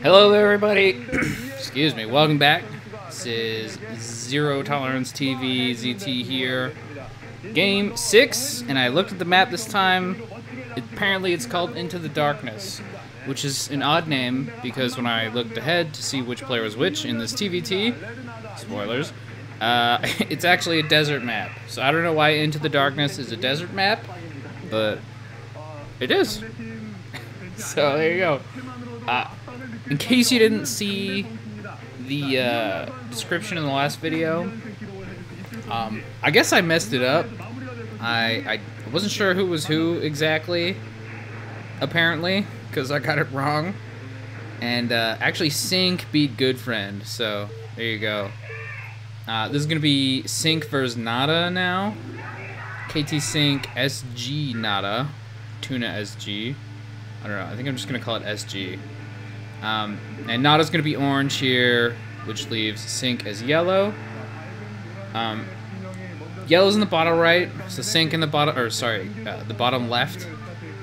Hello there, everybody. Excuse me. Welcome back. This is Zero Tolerance TV, ZT here. Game 6, and I looked at the map this time. Apparently it's called Into the Darkness, which is an odd name because when I looked ahead to see which player was which in this TVT, spoilers, it's actually a desert map. So I don't know why Into the Darkness is a desert map, but it is. So there you go. In case you didn't see the description in the last video, I guess I messed it up. I wasn't sure who was who exactly, apparently, because I got it wrong. And actually, Sync beat Good Friend, so there you go. This is going to be Sync versus NaDa now. KT Sync, SG NaDa, Toona SG. I don't know, I think I'm just going to call it SG. And NaDa's going to be orange here, which leaves Sync as yellow. Yellow's in the bottom right, so Sync in the bottom, or sorry, the bottom left.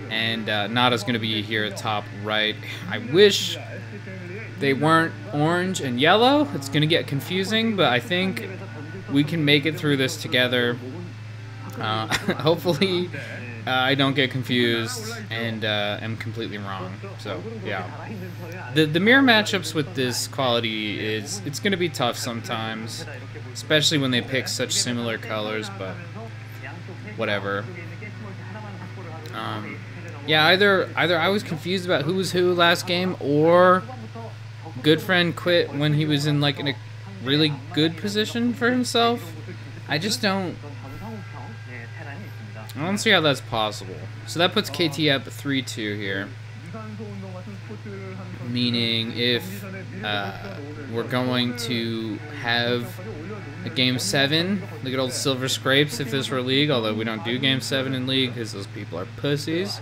And NaDa's going to be here at top right. I wish they weren't orange and yellow. It's going to get confusing, but I think we can make it through this together. Hopefully I don't get confused and am completely wrong. So yeah, the mirror matchups with this quality it's going to be tough sometimes, especially when they pick such similar colors. But whatever. Yeah, either I was confused about who was who last game, or Good Friend quit when he was in like in a really good position for himself. I don't see how that's possible. So that puts KT up 3-2 here. Meaning if we're going to have a Game 7, look at old Silver Scrapes if this were League, although we don't do Game 7 in League because those people are pussies.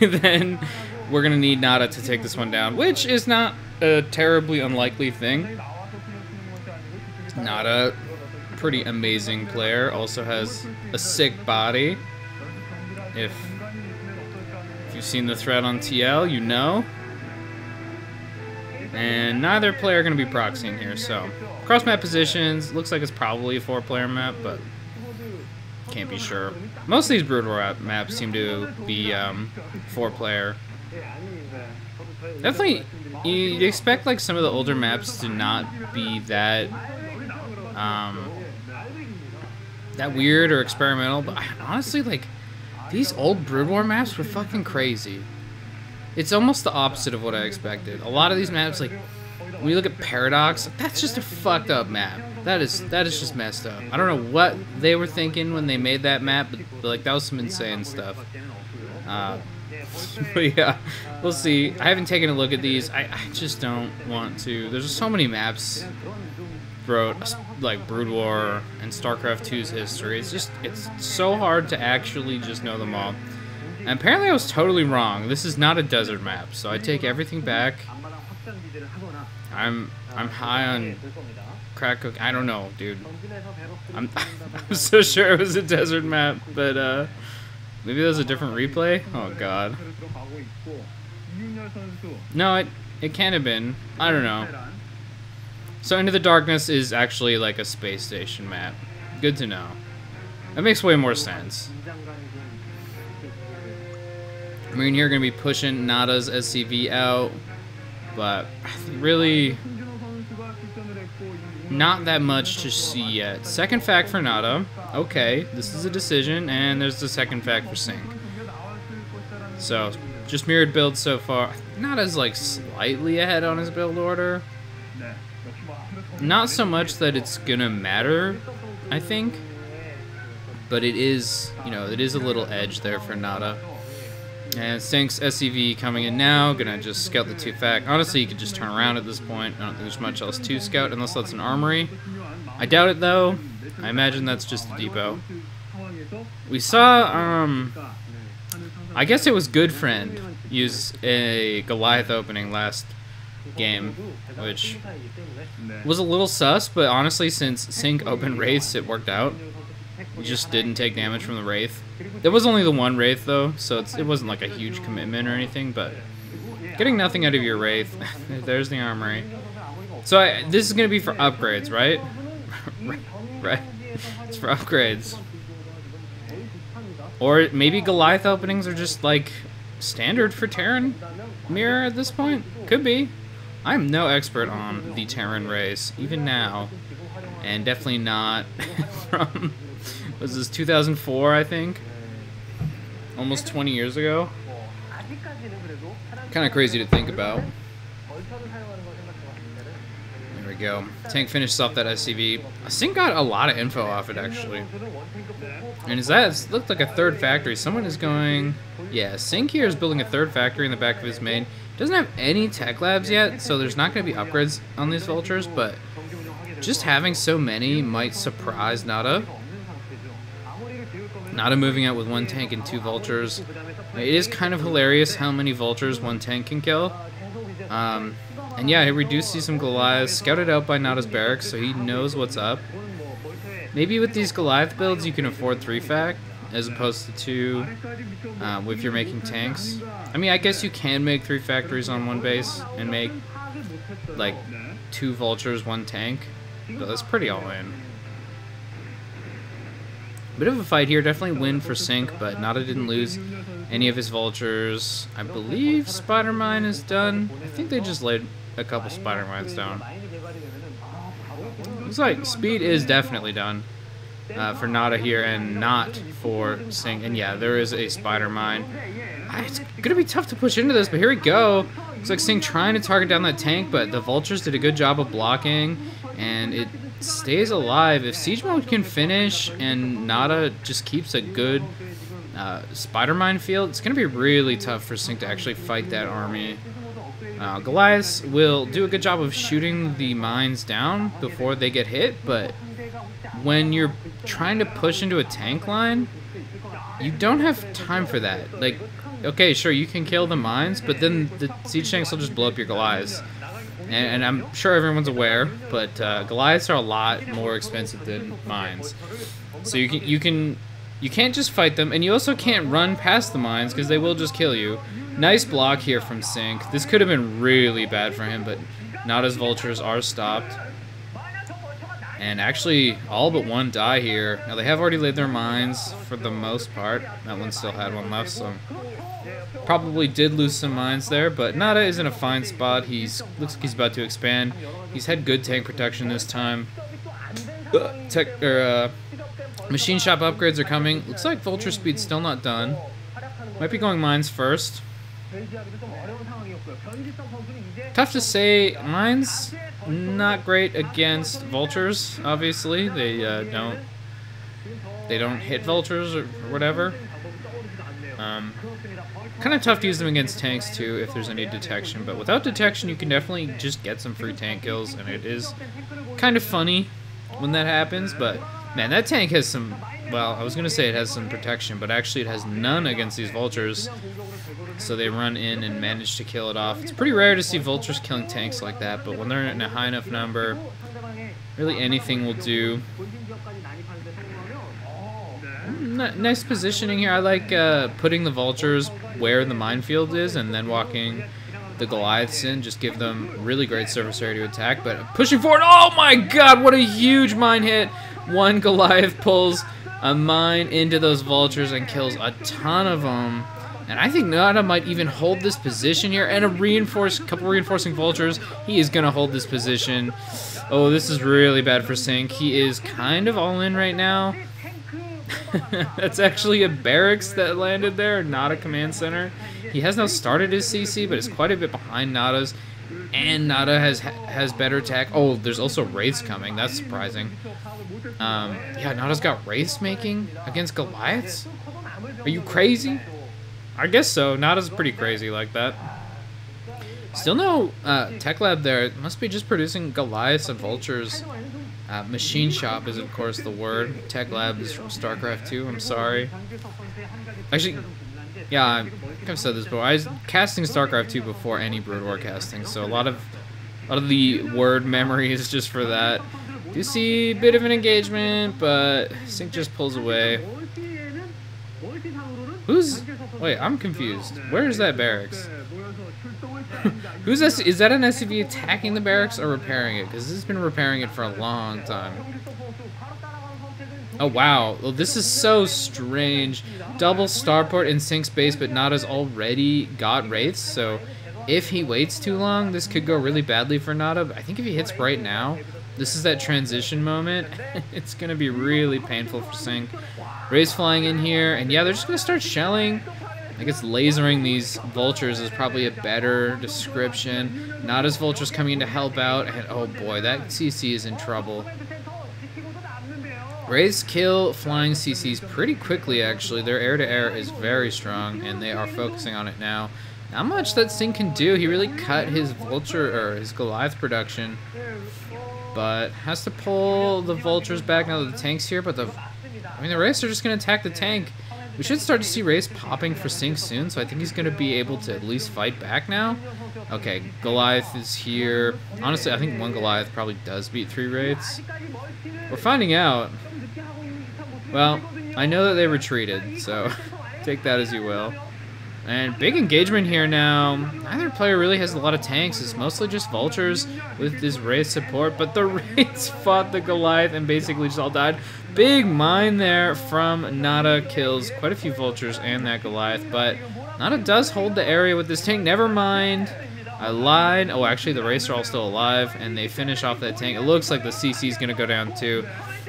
Then we're going to need NaDa to take this one down, which is not a terribly unlikely thing. NaDa, pretty amazing player, also has a sick body. If you've seen the thread on TL, you know. And neither player are going to be proxying here, so cross map positions, looks like it's probably a 4-player map, but can't be sure. Most of these Brood War maps seem to be 4-player. Definitely, you'd expect like some of the older maps to not be that that weird or experimental, but honestly, like, these old Brood War maps were fucking crazy. It's almost the opposite of what I expected. A lot of these maps, like, when you look at Paradox, that's just a fucked up map. That is just messed up. I don't know what they were thinking when they made that map, but like, that was some insane stuff. But yeah, we'll see. I haven't taken a look at these. I just don't want to. There's just so many maps throughout, like, Brood War and StarCraft 2's history. It's so hard to actually just know them all. And apparently I was totally wrong. This is not a desert map, so I take everything back. I'm high on crack cook. I don't know, dude. I'm so sure it was a desert map, but maybe that was a different replay? Oh god. No, it can't have been. I don't know. So Into the Darkness is actually like a space station map. Good to know. That makes way more sense. I mean, you're going to be pushing NaDa's SCV out, but really not that much to see yet. Second fact for NaDa. Okay, this is a decision, and there's the second fact for Sync. So, just mirrored builds so far. NaDa's like slightly ahead on his build order. Not so much that it's gonna matter, I think, but it is, you know, it is a little edge there for NaDa. And Sync's SCV coming in now, gonna just scout the 2-fact. Honestly, you could just turn around at this point. I don't think there's much else to scout unless that's an armory. I doubt it though. I imagine that's just a depot. We saw, I guess it was Good Friend use a Goliath opening last game, which was a little sus, but honestly, since Sync opened Wraiths, it worked out. We just didn't take damage from the Wraith. There was only the one Wraith, though, so it wasn't like a huge commitment or anything, but Getting nothing out of your Wraith. There's the armory. So this is going to be for upgrades, right? Right. It's for upgrades. Or maybe Goliath openings are just like standard for Terran Mirror at this point? Could be. I'm no expert on the Terran race, even now. And definitely not from, was this 2004, I think? Almost 20 years ago. Kind of crazy to think about. There we go. Tank finishes off that SCV. Sync got a lot of info off it, actually. And is that, it looked like a third factory. Someone is going, yeah, Sync here is building a third factory in the back of his main. Doesn't have any tech labs yet, so there's not going to be upgrades on these vultures, but just having so many might surprise NaDa. NaDa moving out with 1 tank and 2 vultures. It is kind of hilarious how many vultures 1 tank can kill. And yeah, we do see some Goliaths scouted out by NaDa's barracks, so he knows what's up. Maybe with these Goliath builds you can afford 3-fac as opposed to 2 if you're making tanks. I mean, I guess you can make 3 factories on 1 base and make like 2 vultures, 1 tank, but that's pretty all in. Bit of a fight here, definitely win for Sync, but NaDa didn't lose any of his vultures. I believe Spider Mine is done. I think they just laid a couple Spider Mines down. Looks like speed is definitely done for NaDa here and not for Sync. And yeah, there is a Spider Mine. It's gonna be tough to push into this, but here we go. Looks like Sync trying to target down that tank, but the vultures did a good job of blocking, and it stays alive. If Siege Mode can finish and NaDa just keeps a good Spider Mine field, it's going to be really tough for Sync to actually fight that army. Goliaths will do a good job of shooting the mines down before they get hit, but when you're trying to push into a tank line, you don't have time for that. Like, okay, sure, you can kill the mines, but then the siege tanks will just blow up your Goliaths. And I'm sure everyone's aware, but Goliaths are a lot more expensive than mines. So you can't just fight them, and you also can't run past the mines because they will just kill you. Nice block here from Sync. This could have been really bad for him, but NaDa's vultures are stopped. And actually, all but 1 die here. Now they have already laid their mines for the most part. That one still had 1 left, so probably did lose some mines there, but NaDa is in a fine spot. Looks like he's about to expand. He's had good tank protection this time. Machine shop upgrades are coming. Looks like vulture speed's still not done. Might be going mines first. Tough to say. Mines not great against vultures. Obviously, they don't hit vultures or whatever. Kind of tough to use them against tanks too if there's any detection, but without detection you can definitely just get some free tank kills, and it is kind of funny when that happens. But man, that tank has some, well, I was going to say it has some protection, but actually it has none against these vultures, so they run in and manage to kill it off. It's pretty rare to see vultures killing tanks like that, but when they're in a high enough number, really anything will do. Nice positioning here. I like putting the vultures where the minefield is and then walking the Goliaths in. Just give them really great surface area to attack. But pushing forward, oh my god, what a huge mine hit. 1 Goliath pulls a mine into those vultures and kills a ton of them. And I think NaDa might even hold this position here. And a couple reinforcing vultures. He is going to hold this position. Oh, this is really bad for Sync. He is kind of all in right now. That's actually a barracks that landed there, not a command center. He has now started his CC, but it's quite a bit behind NaDa's, and NaDa has better attack. Oh, there's also wraiths coming. That's surprising. Yeah, NaDa's got wraiths making against Goliaths. Are you crazy? I guess so. NaDa's pretty crazy like that. Still no tech lab there. It must be just producing Goliaths and vultures. Machine shop is, of course, the word. Tech lab is from StarCraft 2. I'm sorry. Actually, yeah, I think I've said this before. I was casting StarCraft 2 before any Brood War casting, so a lot of the word memory is just for that. Do see a bit of an engagement, but Sync just pulls away. Wait, I'm confused. Where is that barracks? Is that an SCV attacking the barracks or repairing it? Because this has been repairing it for a long time. Oh, wow. Well, this is so strange. Double starport in Sync's base, but NaDa's already got Wraiths, so if he waits too long, this could go really badly for NaDa. But I think if he hits right now, this is that transition moment. It's going to be really painful for Sync. Wraiths flying in here, and yeah, they're just going to start shelling. I guess lasering these vultures is probably a better description. NaDa's vultures coming in to help out, and oh boy, that CC is in trouble. Wraiths kill flying CCs pretty quickly, actually. Their air-to-air is very strong, and they are focusing on it now. Not much that Sync can do. He really cut his vulture, or his Goliath production, but has to pull the vultures back now that the tank's here, but the Wraiths are just going to attack the tank. We should start to see Wraiths popping for Sync soon, so I think he's going to be able to at least fight back now. Okay, Goliath is here. Honestly, I think one Goliath probably does beat 3 Wraiths. We're finding out. Well, I know that they retreated, so take that as you will. And big engagement here now. Neither player really has a lot of tanks. It's mostly just vultures with this Wraith support, but the Wraiths fought the Goliath and basically just all died. Big mine there from NaDa, kills quite a few vultures and that Goliath, but NaDa does hold the area with this tank. Never mind. I lied. Oh, actually, the Wraiths are all still alive, and they finish off that tank. It looks like the CC is going to go down too.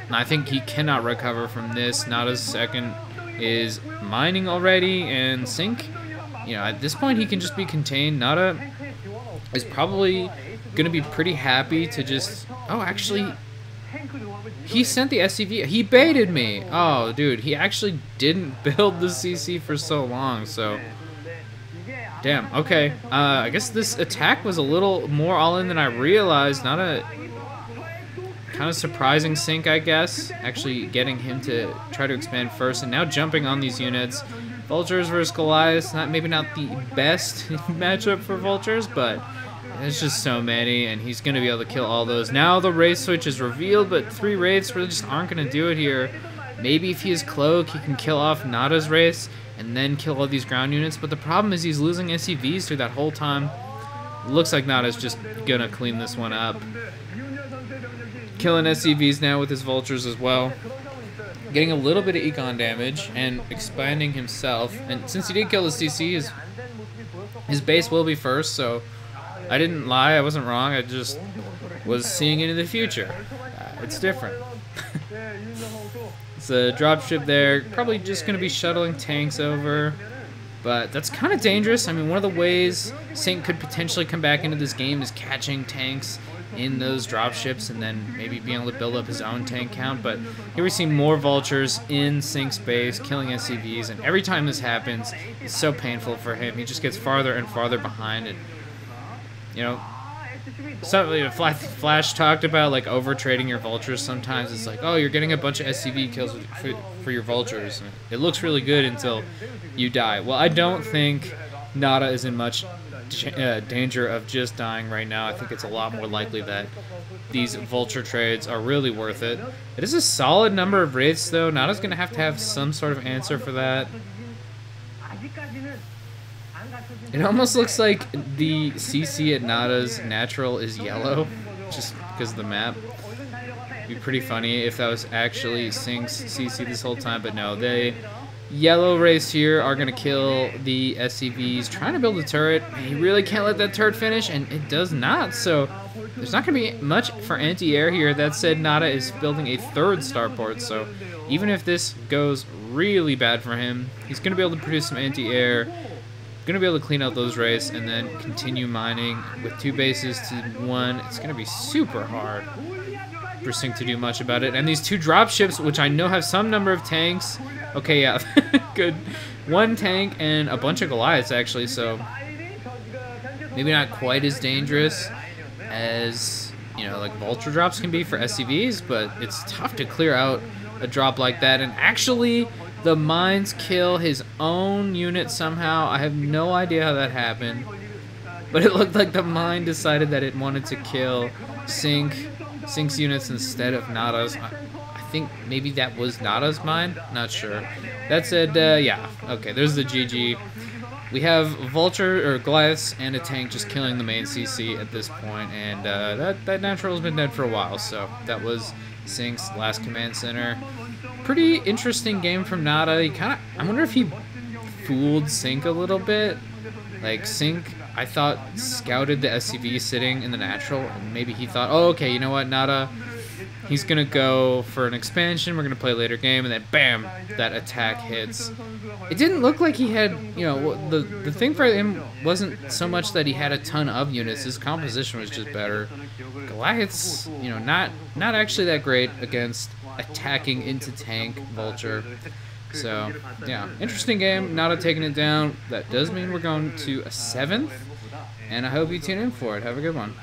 And I think he cannot recover from this. NaDa's second is mining already, and Sync, you know, at this point he can just be contained. NaDa is probably going to be pretty happy to just... Oh, actually, he sent the SCV. He baited me. Oh, dude, he actually didn't build the CC for so long, so... Damn, okay. I guess this attack was a little more all-in than I realized. Not a... Kind of surprising Sync, I guess. Actually getting him to try to expand first, and now jumping on these units. Vultures versus Goliaths, maybe not the best matchup for Vultures, but there's just so many, and he's going to be able to kill all those. Now the Wraith switch is revealed, but 3 Wraiths really just aren't going to do it here. Maybe if he has Cloak, he can kill off NaDa's Wraiths, and then kill all these ground units, but the problem is he's losing SCVs through that whole time. Looks like NaDa's just going to clean this one up. Killing SCVs now with his vultures as well. Getting a little bit of econ damage and expanding himself. And since he did kill the CC, his base will be first, so I didn't lie, I wasn't wrong, I just was seeing it in the future. It's different. It's a dropship there, probably just going to be shuttling tanks over. But that's kind of dangerous. I mean, one of the ways Sync could potentially come back into this game is catching tanks in those dropships and then maybe being able to build up his own tank count. But here we see more vultures in Sync's base, killing SCVs, and every time this happens, it's so painful for him. He just gets farther and farther behind it. You know, something Flash talked about, like over-trading your vultures sometimes. It's like, oh, you're getting a bunch of SCV kills for your vultures. It looks really good until you die. Well, I don't think NaDa is in much danger of just dying right now. I think it's a lot more likely that these vulture trades are really worth it. It is a solid number of Wraiths, though. NaDa's going to have some sort of answer for that. It almost looks like the CC at NaDa's natural is yellow, just because of the map. It'd be pretty funny if that was actually Sync's CC this whole time, but no, they... Yellow Wraiths here are going to kill the SCVs, trying to build a turret. He really can't let that turret finish, and it does not, so there's not going to be much for anti-air here. That said, NaDa is building a 3rd starport, so even if this goes really bad for him, he's going to be able to produce some anti-air, going to be able to clean out those Wraiths, and then continue mining with 2 bases to 1. It's going to be super hard for Sync to do much about it. And these 2 dropships, which I know have some number of tanks. Okay, yeah, good. 1 tank and a bunch of Goliaths, actually, so maybe not quite as dangerous as, you know, like Vulture drops can be for SCVs, but it's tough to clear out a drop like that. And actually, the mines kill his own unit somehow. I have no idea how that happened, but it looked like the mine decided that it wanted to kill Sync's units instead of NaDa's. I think maybe that was NaDa's mine. Not sure. That said, yeah. Okay, there's the GG. we have Vulture or Goliaths and a tank just killing the main CC at this point, and that natural has been dead for a while. So that was Sync's last command center. Pretty interesting game from NaDa. He kind of, I wonder if he fooled Sync a little bit. Like Sync, I thought scouted the SCV sitting in the natural, and maybe he thought, oh, okay, you know what, NaDa, he's gonna go for an expansion. We're gonna play a later game, and then bam, that attack hits. It didn't look like he had, you know, the thing for him wasn't so much that he had a ton of units. His composition was just better. Goliath's, you know, not actually that great against attacking into tank Vulture. So yeah, interesting game. NaDa taking it down. That does mean we're going to a 7th, and I hope you tune in for it. Have a good one.